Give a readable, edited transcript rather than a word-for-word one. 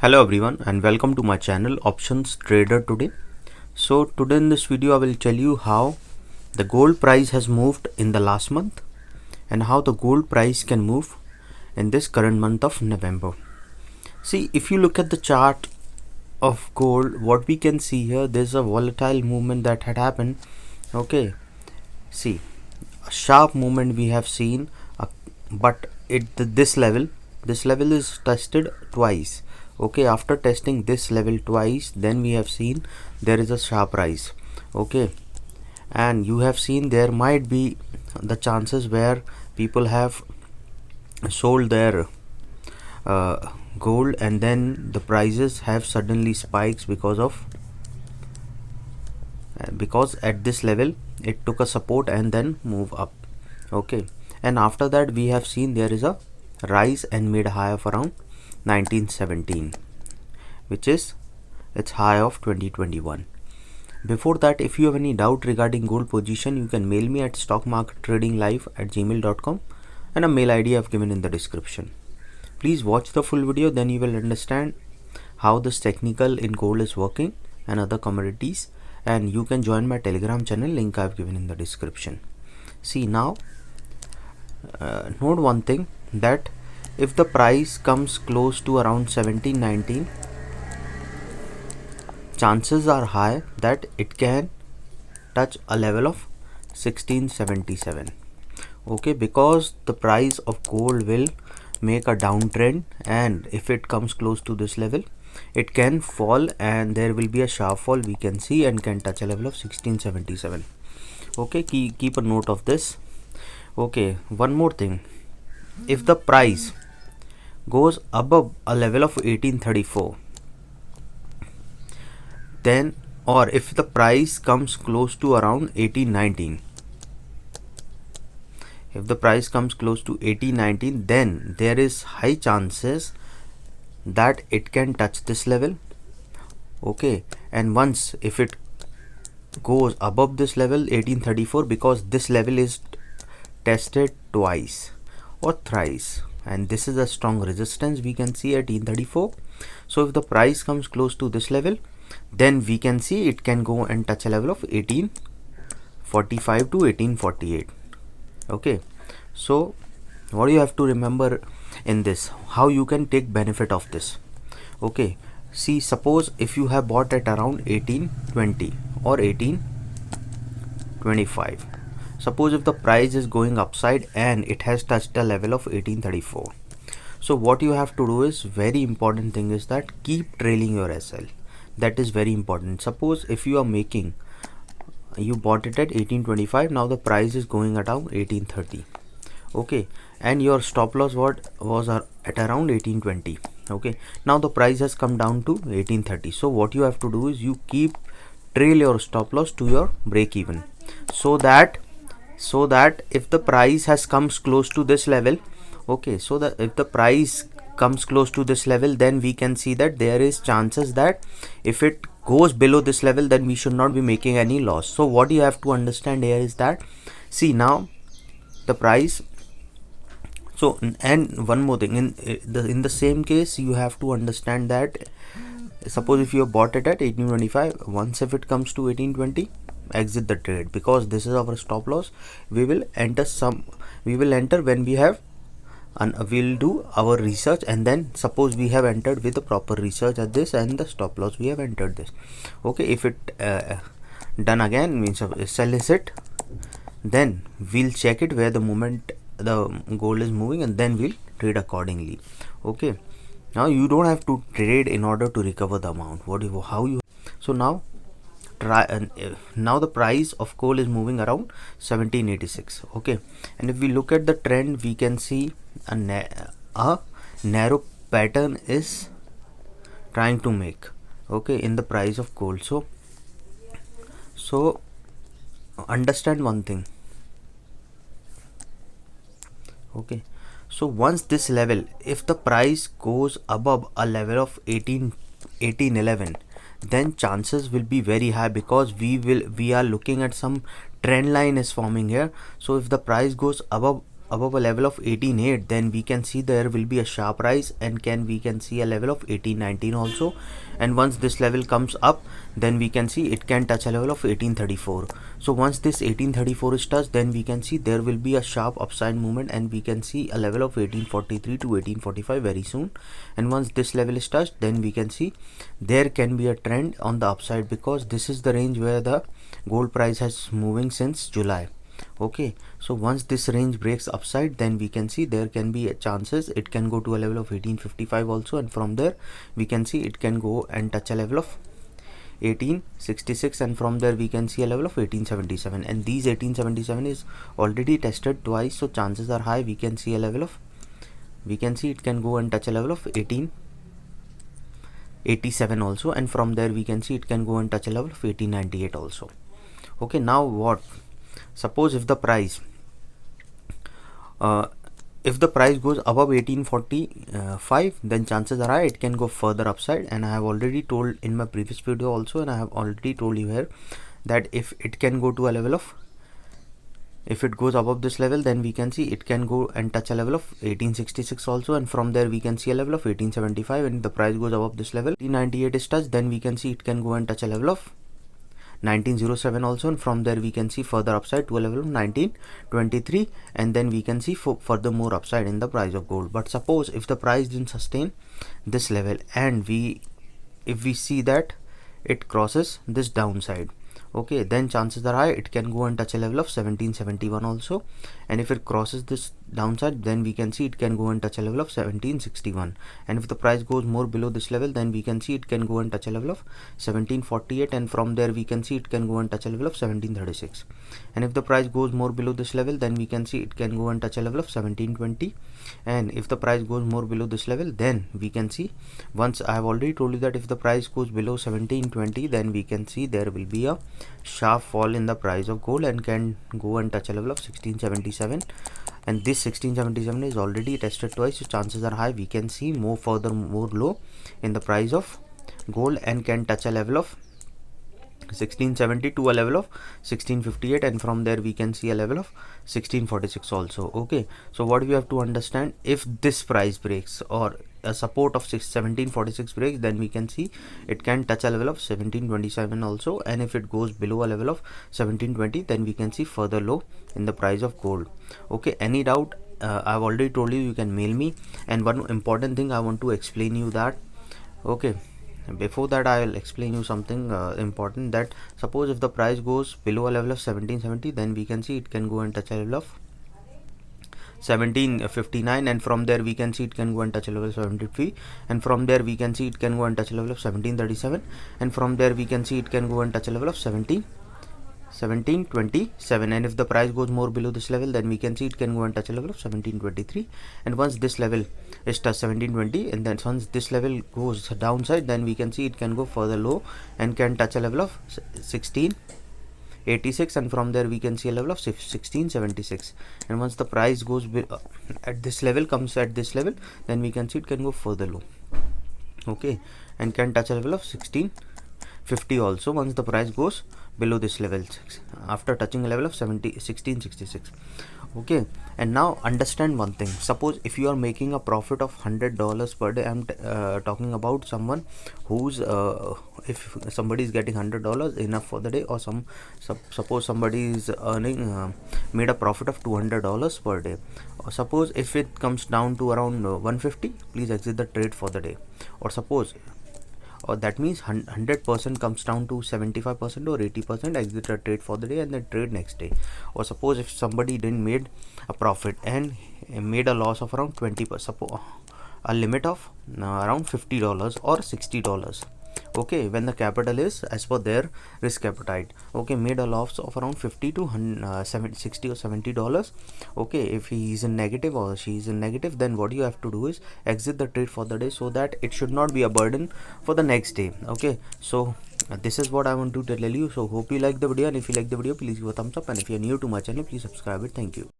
Hello everyone and welcome to my channel Options Trader today. So today in this video I will tell you how the gold price has moved in the last month and how the gold price can move in this current month of November. See, if you look at the chart of gold, what we can see here, there's a volatile movement that had happened. Okay, see, a sharp movement we have seen, but this level is tested twice. Okay, after testing this level twice, then we have seen there is a sharp rise. Okay, and you have seen there might be the chances where people have sold their gold and then the prices have suddenly spikes because at this level it took a support and then move up. Okay, and after that we have seen there is a rise and made a high of around 1917, which is its high of 2021. Before that, if you have any doubt regarding gold position, you can mail me at stockmarkettradinglive@gmail.com and a mail ID I have given in the description. Please watch the full video, then you will understand how this technical in gold is working and other commodities, and you can join my Telegram channel, link I have given in the description. See, now note one thing, that if the price comes close to around 1719, chances are high that it can touch a level of 1677. Okay, because the price of gold will make a downtrend, and if it comes close to this level it can fall and there will be a sharp fall we can see and can touch a level of 1677. Okay, keep a note of this. Okay, one more thing, if the price goes above a level of 1834, then, or if the price comes close to around 1819, if the price comes close to 1819, then there is high chances that it can touch this level. Okay, and once if it goes above this level 1834, because this level is tested twice or thrice and this is a strong resistance we can see at 1834. So if the price comes close to this level, then we can see it can go and touch a level of 1845 to 1848. Okay, so what you have to remember in this, how you can take benefit of this. Okay, see, suppose if you have bought at around 1820 or 1825, suppose if the price is going upside and it has touched a level of 1834, so what you have to do is, very important thing is that keep trailing your SL. That is very important. Suppose if you are making, you bought it at 1825, now the price is going at around 1830. Okay, and your stop loss was at around 1820. Okay, now the price has come down to 1830. So what you have to do is you keep trail your stop loss to your break even, so that if the price has comes close to this level, okay, so that if the price comes close to this level, then we can see that there is chances that if it goes below this level, then we should not be making any loss. So what you have to understand here is that, see, now the price, so, and one more thing, in the same case you have to understand that suppose if you bought it at 1825, once if it comes to 1820, exit the trade, because this is our stop loss. We will enter when we have, and we'll do our research, and then suppose we have entered with the proper research at this and the stop loss we have entered this. Okay, if it done again, means sell is it, then we'll check it where the moment the gold is moving and then we'll trade accordingly. Okay, now you don't have to trade in order to recover the amount. So now now the price of coal is moving around 1786. Okay, and if we look at the trend, we can see a narrow pattern is trying to make, okay, in the price of gold. So understand one thing. Okay, so once this level, if the price goes above a level of 1811, then chances will be very high, because we are looking at some trend line is forming here. So if the price goes above above a level of 18.8, then we can see there will be a sharp rise, and we can see a level of 18.19 also. And once this level comes up, then we can see it can touch a level of 18.34. So once this 18.34 is touched, then we can see there will be a sharp upside movement, and we can see a level of 18.43 to 18.45 very soon. And once this level is touched, then we can see there can be a trend on the upside, because this is the range where the gold price has moving since July. Okay, so once this range breaks upside, then we can see there can be chances it can go to a level of 1855 also, and from there we can see it can go and touch a level of 1866, and from there we can see a level of 1877, and these 1877 is already tested twice, so chances are high we can see a level of, we can see it can go and touch a level of 1887 also, and from there we can see it can go and touch a level of 1898 also. Okay, now what, suppose if the price goes above 1845, then chances are high it can go further upside, and I have already told in my previous video also, and I have already told you here that if it can go to a level of, if it goes above this level, then we can see it can go and touch a level of 1866 also, and from there we can see a level of 1875, and the price goes above this level, 1898 is touched, then we can see it can go and touch a level of 1907 also, and from there we can see further upside to a level of 1923, and then we can see further more upside in the price of gold. But suppose if the price didn't sustain this level, and if we see that it crosses this downside, okay, then chances are high it can go and touch a level of 1771 also, and if it crosses this downside, then we can see it can go and touch a level of 1761, and if the price goes more below this level, then we can see it can go and touch a level of 1748, and from there we can see it can go and touch a level of 1736, and if the price goes more below this level, then we can see it can go and touch a level of 1720, and if the price goes more below this level, then we can see, once I have already told you that if the price goes below 1720, then we can see there will be a sharp fall in the price of gold, and can go and touch a level of 1677, and this 1677 is already tested twice, so chances are high we can see more low in the price of gold, and can touch a level of 1670 to a level of 1658, and from there we can see a level of 1646 also. Okay, so what we have to understand, if this price breaks or a support of 1746 breaks, then we can see it can touch a level of 1727 also, and if it goes below a level of 1720, then we can see further low in the price of gold. Okay, any doubt, I've already told you, you can mail me. And one important thing I want to explain you that, okay, before that I'll explain you something important, that suppose if the price goes below a level of 1770, then we can see it can go and touch a level of 1759, and from there we can see it can go and touch a level of 73, and from there we can see it can go and touch a level of 1737, and from there we can see it can go and touch a level of 1727, and if the price goes more below this level, then we can see it can go and touch a level of 1723, and once this level is touched 1720, and then once this level goes downside, then we can see it can go further low and can touch a level of 1686, and from there we can see a level of 1676, and once the price goes at this level, comes at this level, then we can see it can go further low, okay, and can touch a level of 1650 also, once the price goes below this level after touching a level of 1666. Okay, and now understand one thing, suppose if you are making a profit of $100 per day, I'm talking about someone who's if somebody is getting $100 enough for the day, or suppose somebody is earning made a profit of $200 per day, or suppose if it comes down to around 150, please exit the trade for the day, or suppose, or that means 100% comes down to 75% or 80%, exit a trade for the day and then trade next day. Or suppose if somebody didn't made a profit and made a loss of around 20%, suppose a limit of around $50 or $60, okay, when the capital is as per their risk appetite, okay, made a loss of around 50 to 60 or $70, okay, if he is in negative or she is in negative, then what you have to do is exit the trade for the day, so that it should not be a burden for the next day. Okay, so this is what I want to tell you. So hope you like the video, and if you like the video, please give a thumbs up, and if you are new to my channel, please subscribe it. Thank you.